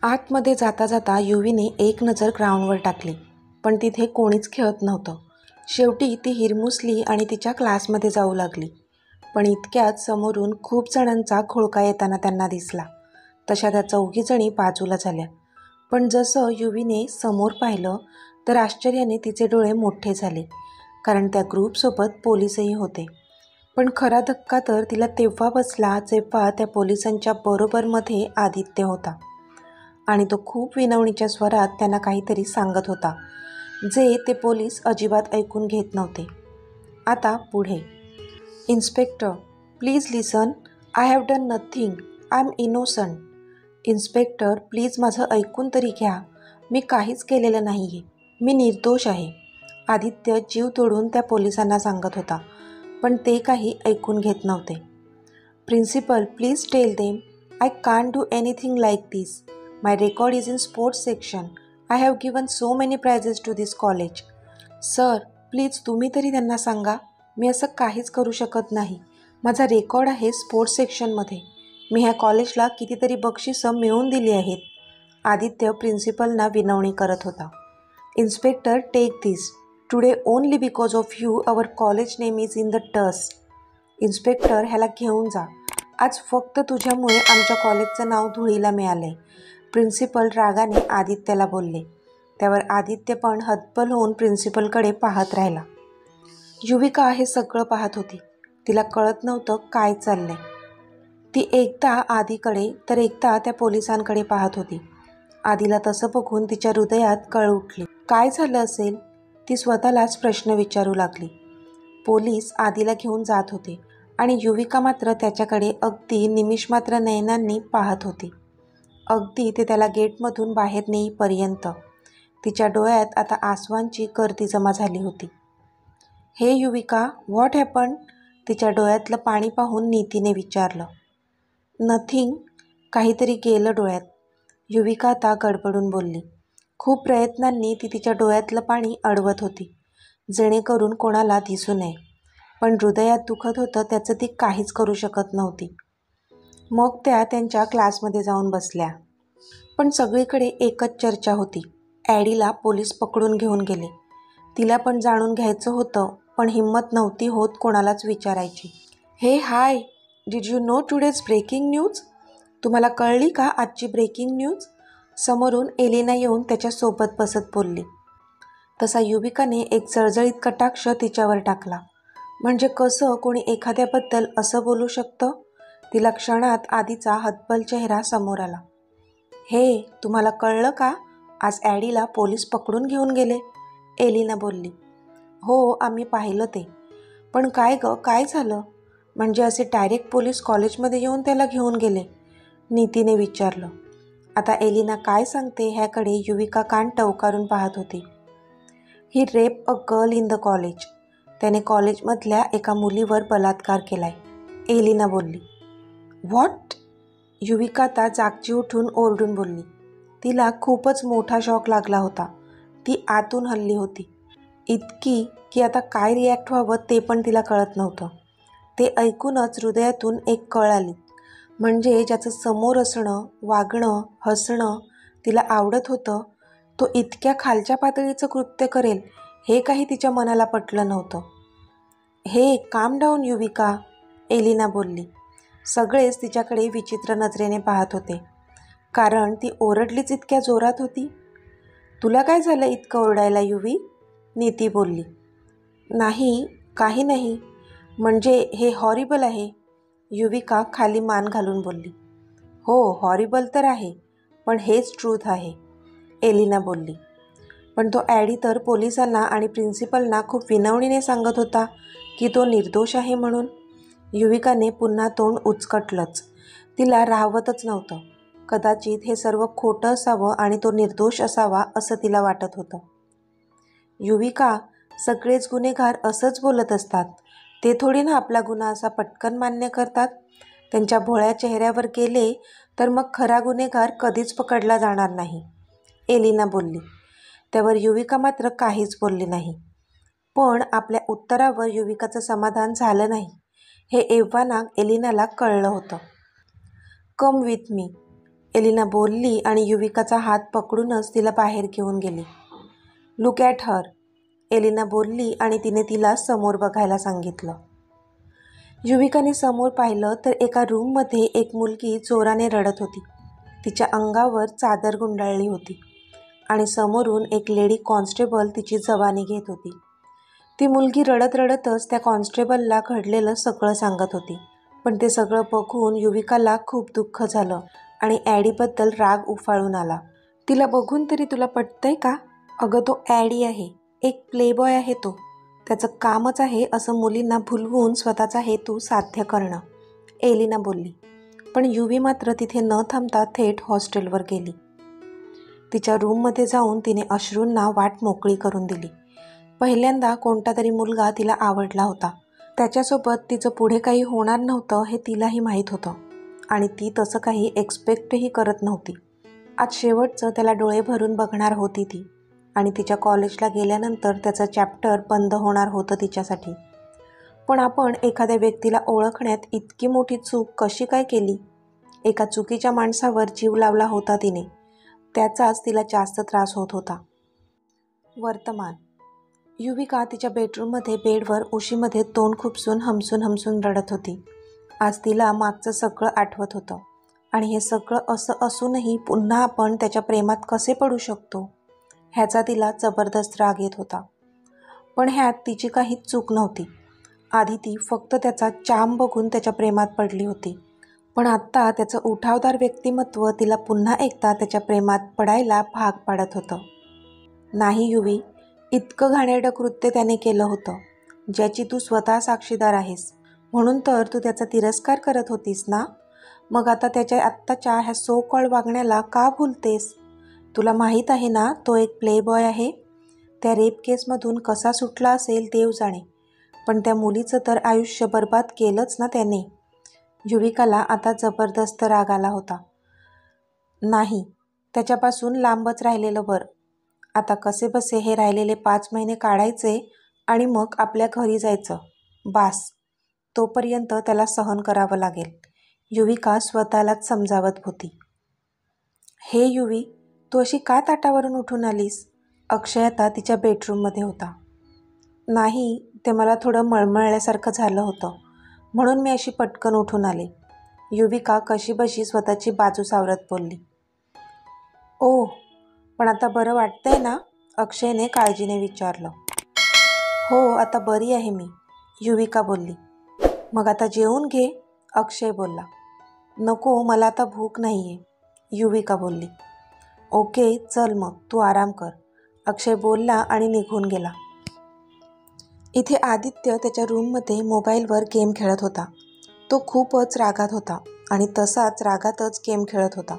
आतमध्ये जाता जाता युवीने एक नजर ग्राउंडवर टाकली, पण तिथे कोणीच खेळत नव्हतं. शेवटी ती हिरमुसली आणि तिच्या क्लासमध्ये जाऊ लागली. पण इतक्यात समोरून खूप जणांचा खोळका येताना त्यांना दिसला. तशा त्या चौघीजणी बाजूला झाल्या. पण जसं युवीने समोर पाहिलं तर आश्चर्याने तिचे डोळे मोठे झाले, कारण त्या ग्रुपसोबत पोलिसही होते. पण खरा धक्का तर तिला तेव्हा बसला जेव्हा त्या पोलिसांच्या बरोबरमध्ये आदित्य होता. आणि तो खूप विनवणीच्या स्वरात त्यांना काहीतरी सांगत होता, जे ते पोलीस अजिबात ऐकून घेत नव्हते. आता पुढे. Inspector, please listen. I have done nothing. I am innocent. Inspector, please माझं ऐकून तरी घ्या. मी काहीच केलेलं नाही आहे. मी निर्दोष आहे. आदित्य जीव तोडून त्या पोलिसांना सांगत होता, पण ते काही ऐकून घेत नव्हते. Principal, please tell them. I can't do anything like this. My record is in sports section. I have given so many prizes to this college. Sir, please तुम्ही तरी त्यांना सांगा. मी असं काहीच करू शकत नाही. माझा रेकॉर्ड आहे स्पोर्ट्स सेक्शनमध्ये. मी ह्या कॉलेजला कितीतरी बक्षिसं मिळवून दिली आहेत. आदित्य प्रिन्सिपलना विनवणी करत होता. Inspector, take this. Today only because of you our college name is in the dust. Inspector, ह्याला घेऊन जा. आज फक्त तुझ्यामुळे आमच्या कॉलेजचं नाव धुळीला मिळालंय. प्रिन्सिपल रागाने आदित्यला बोलले. त्यावर आदित्य पण हतबल होऊन प्रिन्सिपलकडे पाहत राहिला. युविका हे सगळं पाहत होती. तिला कळत नव्हतं काय चाललंय. ती एकदा आदीकडे तर एकदा त्या पोलिसांकडे पाहत होती. आदीला तसं बघून तिच्या हृदयात कळ उठली. काय झालं असेल? ती स्वतःलाच प्रश्न विचारू लागली. पोलीस आदीला घेऊन जात होते आणि युविका मात्र त्याच्याकडे अगदी निमिषमात्र नयनांनी पाहत होती. अगदी ते त्याला गेटमधून बाहेर नेईपर्यंत. तिच्या डोळ्यात आता आसवांची गर्दी जमा झाली होती. हे युविका, व्हॉट हॅपन? तिच्या डोळ्यातलं पाणी पाहून नीतीने विचारलं. नथिंग. काहीतरी गेलं डोळ्यात. युविका आता गडबडून बोलली. खूप प्रयत्नांनी ती तिच्या डोळ्यातलं पाणी अडवत होती, जेणेकरून कोणाला दिसू नये. पण हृदयात दुखत होतं त्याचं ती काहीच करू शकत नव्हती. मग त्या त्यांच्या क्लासमध्ये जाऊन बसल्या. पण सगळीकडे एकच चर्चा होती. ॲडीला पोलीस पकडून घेऊन गेले. तिला पण जाणून घ्यायचं होतं, पण हिंमत नव्हती होत कोणालाच विचारायची. Hey hi, did you know today's breaking news? तुम्हाला कळली का आजची ब्रेकिंग न्यूज? समोरून एलिना येऊन त्याच्यासोबत बसत बोलली. तसा युविकाने एक जळजळीत कटाक्ष तिच्यावर टाकला. म्हणजे कसं कोणी एखाद्याबद्दल असं बोलू शकतं? तिला क्षणात आधीचा हतबल चेहरा समोर आला. हे, तुम्हाला कळलं का? आज ॲडीला पोलीस पकडून घेऊन गेले, एलिना बोलली. हो, आम्ही पाहिलं ते. पण काय गं, काय झालं? म्हणजे असे डायरेक्ट पोलीस कॉलेजमध्ये येऊन त्याला घेऊन गेले? नीतीने विचारलं. आता एलिना काय सांगते ह्याकडे युविका कान टवकारून पाहत होती. He rape a girl in the college. त्याने कॉलेजमधल्या एका मुलीवर बलात्कार केलाय, एलिना बोलली. व्हॉट? युविका आता जागची उठून ओरडून बोलली. तिला खूपच मोठा शॉक लागला होता. ती आतून हलली होती. इतकी की आता काय रिॲक्ट व्हावं ते पण तिला कळत नव्हतं. ते ऐकूनच हृदयातून एक कळ आली. म्हणजे ज्याचं समोर असणं, वागणं, हसणं तिला आवडत होतं, तो इतक्या खालच्या पातळीचं कृत्य करेल हे काही तिच्या मनाला पटलं नव्हतं. हे, काम डाऊन युविका, एलिना बोलली. सगळेच तिच्याकडे विचित्र नजरेने पाहत होते, कारण ती ओरडलीच इतक्या जोरात होती. तुला काय झालं इतकं ओरडायला युवी? नीती बोलली. नाही, काही नाही. म्हणजे हे हॉरिबल आहे, युविका खाली मान घालून बोलली. हो, हॉरिबल तर आहे, पण हेच ट्रूथ आहे, एलिना बोलली. पण तो ॲडी तर पोलिसांना आणि प्रिन्सिपलना खूप विनवणीने सांगत होता की तो निर्दोष आहे म्हणून. युविकाने पुन्हा तोंड उचकटलंच. तिला राहवतच नव्हतं. कदाचित हे सर्व खोटं असावं आणि तो निर्दोष असावा असं तिला वाटत होतं. युविका, सगळेच गुन्हेगार असंच बोलत असतात. ते थोडी ना आपला गुन्हा असा पटकन मान्य करतात. त्यांच्या भोळ्या चेहऱ्यावर गेले तर मग खरा गुन्हेगार कधीच पकडला जाणार नाही, एलिना बोलली. त्यावर युविका मात्र काहीच बोलली नाही. पण आपल्या उत्तरावर युविकाचं समाधान झालं नाही हे एव्हाना एलिनाला कळलं होतं. Come with me. एलिना बोलली आणि युविकाचा हात पकडूनच तिला बाहेर घेऊन गेली. लुक ॲट हर, एलिना बोलली आणि तिने तिला समोर बघायला सांगितलं. युविकाने समोर पाहिलं तर एका रूममध्ये एक मुलगी जोराने रडत होती. तिच्या अंगावर चादर गुंडाळली होती आणि समोरून एक लेडी कॉन्स्टेबल तिची जबानी घेत होती. ती मुलगी रडत रडतच त्या कॉन्स्टेबलला घडलेलं सगळं सांगत होती. पण ते सगळं बघून युविकाला खूप दुःख झालं आणि ॲडीबद्दल राग उफाळून आला. तिला बघून तरी तुला पटतंय का? अगं तो ॲडी आहे, एक प्लेबॉय आहे तो. त्याचं कामच आहे असं मुलींना भुलवून स्वतःचा हेतू साध्य करणं, एलिना बोलली. पण युवी मात्र तिथे न थांबता थेट हॉस्टेलवर गेली. तिच्या रूममध्ये जाऊन तिने अश्रूंना वाट मोकळी करून दिली. पहिल्यांदा कोणता तरी मुलगा तिला आवडला होता. त्याच्यासोबत तिचं पुढे काही होणार नव्हतं हे तिलाही माहीत होतं आणि ती तसं काही एक्सपेक्टही करत नव्हती. आज शेवटचं त्याला डोळे भरून बघणार होती ती आणि तिच्या कॉलेजला गेल्यानंतर त्याचं चॅप्टर बंद होणार होतं तिच्यासाठी. पण आपण एखाद्या व्यक्तीला ओळखण्यात इतकी मोठी चूक कशी काय केली? एका चुकीच्या माणसावर जीव लावला होता तिने, त्याचाच तिला जास्त त्रास होत होता. वर्तमान. युविका तिच्या बेडरूममध्ये बेडवर उशीमध्ये तोंड खुपसून हमसून रडत होती. आज तिला मागचं सगळं आठवत होतं आणि हे सगळं असं असूनही पुन्हा आपण त्याच्या प्रेमात कसे पडू शकतो ह्याचा तिला जबरदस्त राग येत होता. पण ह्यात तिची काहीच चूक नव्हती. आधी ती फक्त त्याचा चाम बघून त्याच्या प्रेमात पडली होती. पण आत्ता त्याचं उठावदार व्यक्तिमत्व तिला पुन्हा एकदा त्याच्या प्रेमात पडायला भाग पाडत होतं. नाही युवी, इतकं घाणेरडं कृत्य त्याने केलं होतं ज्याची तू स्वतः साक्षीदार आहेस, म्हणून तर तू त्याचा तिरस्कार करत होतीस ना? मग आता त्याच्या आत्ताच्या ह्या सो कॉल्ड वागण्याला का भुलतेस? तुला माहीत आहे ना तो एक प्लेबॉय आहे. त्या रेप केसमधून कसा सुटला असेल देव जाणे, पण त्या मुलीचं तर आयुष्य बर्बाद केलंच ना त्याने. युविकाला आता जबरदस्त राग आला होता. नाही, त्याच्यापासून लांबच राहिलेलं बरं. आता कसेबसे हे राहिलेले 5 महिने काढायचे आणि मग आपल्या घरी जायचं. बास, तोपर्यंत त्याला सहन करावं लागेल, युविका स्वतःलाच समजावत होती. हे युवी, तू अशी का ताटावरून उठून आलीस? अक्षय आता तिच्या बेडरूममध्ये होता. नाही, ते मला थोडं मळमळल्यासारखं झालं होतं म्हणून मी अशी पटकन उठून आले, युविका कशीबशी स्वतःची बाजू सावरत बोलली. ओह, पण आता बरं वाटतंय ना? अक्षयने काळजीने विचारलं. हो, आता बरी आहे मी, युविका बोलली. मग आता जेवून घे, अक्षय बोलला. नको, मला आता भूक नाही आहे, युविका बोलली. ओके, चल मग तू आराम कर, अक्षय बोलला आणि निघून गेला. इथे आदित्य त्याच्या रूममध्ये मोबाईलवर गेम खेळत होता. तो खूपच रागात होता आणि तसाच रागातच गेम खेळत होता.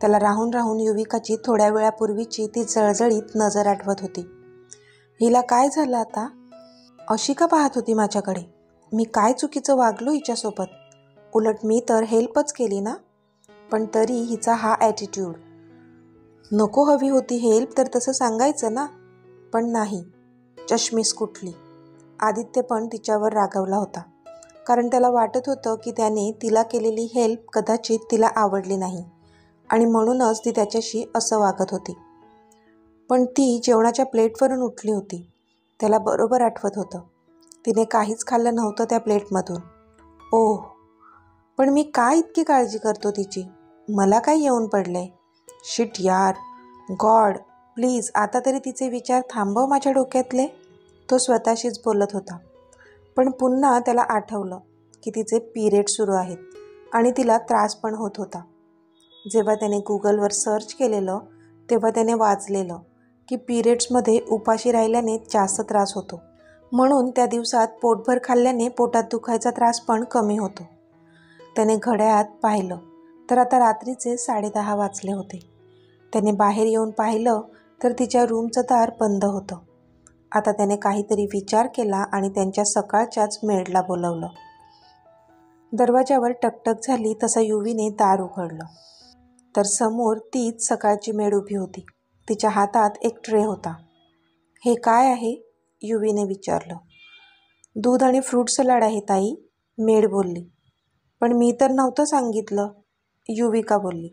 त्याला राहून राहून युविकाची थोड्या वेळापूर्वीची ती जळजळीत नजर आठवत होती. हिला काय झालं आता? अशी का पाहत होती माझ्याकडे? मी काय चुकीचं वागलो हिच्यासोबत? उलट मी तर हेल्पच केली ना. पण तरी हिचा हा ॲटिट्यूड. नको हवी होती हेल्प तर तसं सांगायचं ना. पण नाही, चष्मीस कुठली. आदित्य पण तिच्यावर रागावला होता, कारण त्याला वाटत होतं की त्याने तिला केलेली हेल्प कदाचित तिला आवडली नाही आणि म्हणूनच ती त्याच्याशी असं वागत होती. पण ती जेवणाच्या प्लेटवरून उठली होती. त्याला बरोबर आठवत होतं, तिने काहीच खाल्लं नव्हतं त्या प्लेटमधून. ओह, पण मी काय इतकी काळजी करतो तिची? मला काय येऊन पडलंय? शिट यार, गॉड प्लीज आता तरी तिचे विचार थांबव माझ्या डोक्यातले, तो स्वतःशीच बोलत होता. पण पुन्हा त्याला आठवलं की तिचे पिरियड सुरू आहेत आणि तिला त्रास पण होत होता. जेव्हा त्याने गुगलवर सर्च केलेलं तेव्हा त्याने वाचलेलं की पिरियड्समध्ये उपाशी राहिल्याने जास्त त्रास होतो, म्हणून त्या दिवसात पोटभर खाल्ल्याने पोटात दुखायचा त्रास पण कमी होतो. त्याने घड्याळात पाहिलं तर आता रात्रीचे 10:30 वाजले होते. त्याने बाहेर येऊन पाहिलं तर तिच्या रूमचं दार बंद होतं. आता त्याने काहीतरी विचार केला आणि त्यांच्या सकाळच्याच मेडला बोलवलं. दरवाजावर टकटक झाली तसा युवीने दार उघडलं तर समोर तीच सकाळची मेड उभी होती. तिच्या हातात एक ट्रे होता. हे काय आहे? युवीने विचारलं. दूध आणि फ्रूट सलाड आहे ताई, मेड बोलली. पण मी तर नव्हतं सांगितलं, युविका बोलली.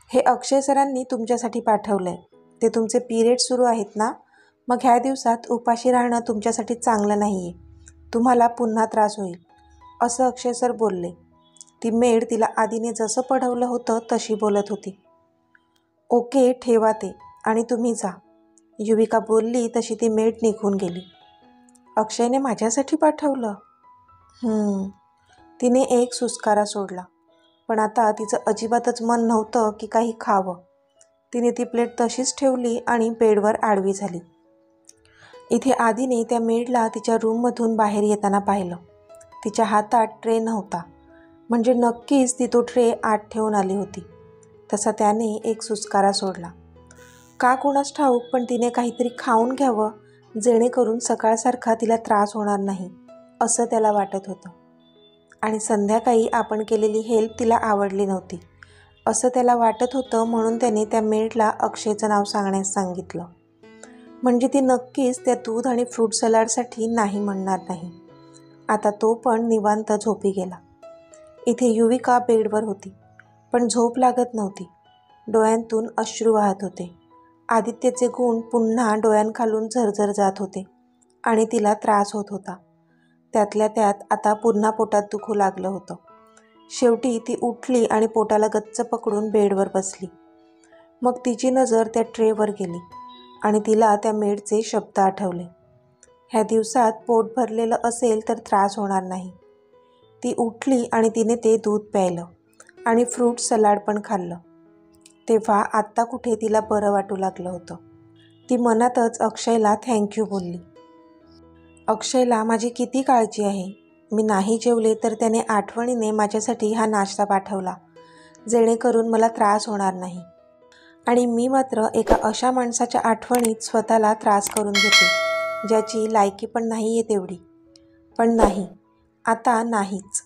हे अक्षय सरांनी तुमच्यासाठी पाठवलं आहे. ते तुमचे पिरियड सुरू आहेत ना, मग ह्या दिवसात उपाशी राहणं तुमच्यासाठी चांगलं नाही आहे. तुम्हाला पुन्हा त्रास होईल, असं अक्षय सर बोलले. ती मेड तिला आधीने जसं पढवलं होतं तशी बोलत होती. ओके, ठेवा ते आणि तुम्ही जा, युविका बोलली तशी ती मेड निघून गेली. अक्षयने माझ्यासाठी पाठवलं. तिने एक सुस्कारा सोडला. पण आता तिचं अजिबातच मन नव्हतं की काही खावं. तिने ती प्लेट तशीच ठेवली आणि बेडवर आडवी झाली. इथे आधीने त्या मेडला तिच्या रूममधून बाहेर येताना पाहिलं. तिच्या हातात ट्रे नव्हता, म्हणजे नक्कीच ती तो ट्रे आत ठेवून आली होती. तसा त्याने एक सुस्कारा सोडला. का कोणास ठाऊक, पण तिने काहीतरी खाऊन घ्यावं जेणेकरून सकाळसारखा तिला त्रास होणार नाही, असं त्याला वाटत होतं. आणि संध्याकाळी आपण केलेली हेल्प तिला आवडली नव्हती, असं त्याला वाटत होतं. म्हणून त्याने त्या मेडला अक्षयचं नाव सांगण्यास सांगितलं. म्हणजे ती नक्कीच त्या दूध आणि फ्रूट सलाडसाठी नाही म्हणणार नाही. आता तो पण निवांत झोपी गेला. इथे युविका बेडवर होती, पण झोप लागत नव्हती. डोळ्यांतून अश्रू वाहत होते. आदित्यचे गुण पुन्हा डोळ्यांखालून झरझर जात होते आणि तिला त्रास होत होता. त्यातल्या त्यात आता पुन्हा पोटात दुखू लागलं होतं. शेवटी ती उठली आणि पोटाला गच्च पकडून बेडवर बसली. मग तिची नजर त्या ट्रेवर गेली आणि तिला त्या मेडचे शब्द आठवले. ह्या दिवसात पोट भरलेलं असेल तर त्रास होणार नाही. ती उठली आणि तिने ते दूध प्यायलं आणि फ्रूट सलाड पण खाल्लं. तेव्हा आत्ता कुठे तिला बरं वाटू लागलं होतं. ती मनातच अक्षयला थँक्यू बोलली. अक्षयला माझी किती काळजी आहे. मी नाही जेवले तर त्याने आठवणीने माझ्यासाठी हा नाश्ता पाठवला, जेणेकरून मला त्रास होणार नाही. आणि मी मात्र एका अशा माणसाच्या आठवणीत स्वतःला त्रास करून घेते, ज्याची लायकी पण नाही आहे तेवढी. पण नाही, आता नाहीच.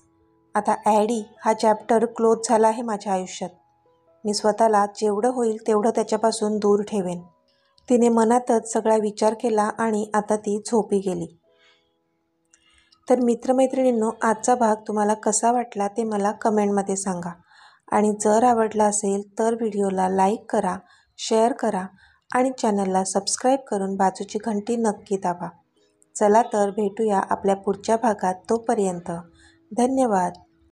आता ॲडी हा चॅप्टर क्लोज झाला आहे माझ्या आयुष्यात. मी स्वतःला जेवढं होईल तेवढं त्याच्यापासून दूर ठेवेन. तिने मनातच सगळा विचार केला आणि आता ती झोपी गेली. तर मित्रमैत्रिणींनो, आजचा भाग तुम्हाला कसा वाटला ते मला कमेंटमध्ये सांगा. आणि जर आवडला असेल तर व्हिडिओला लाईक करा, शेअर करा आणि चॅनलला सबस्क्राईब करून बाजूची घंटी नक्की दाबा. चला तर भेटूया आपल्या पुढच्या भागात. तोपर्यंत धन्यवाद.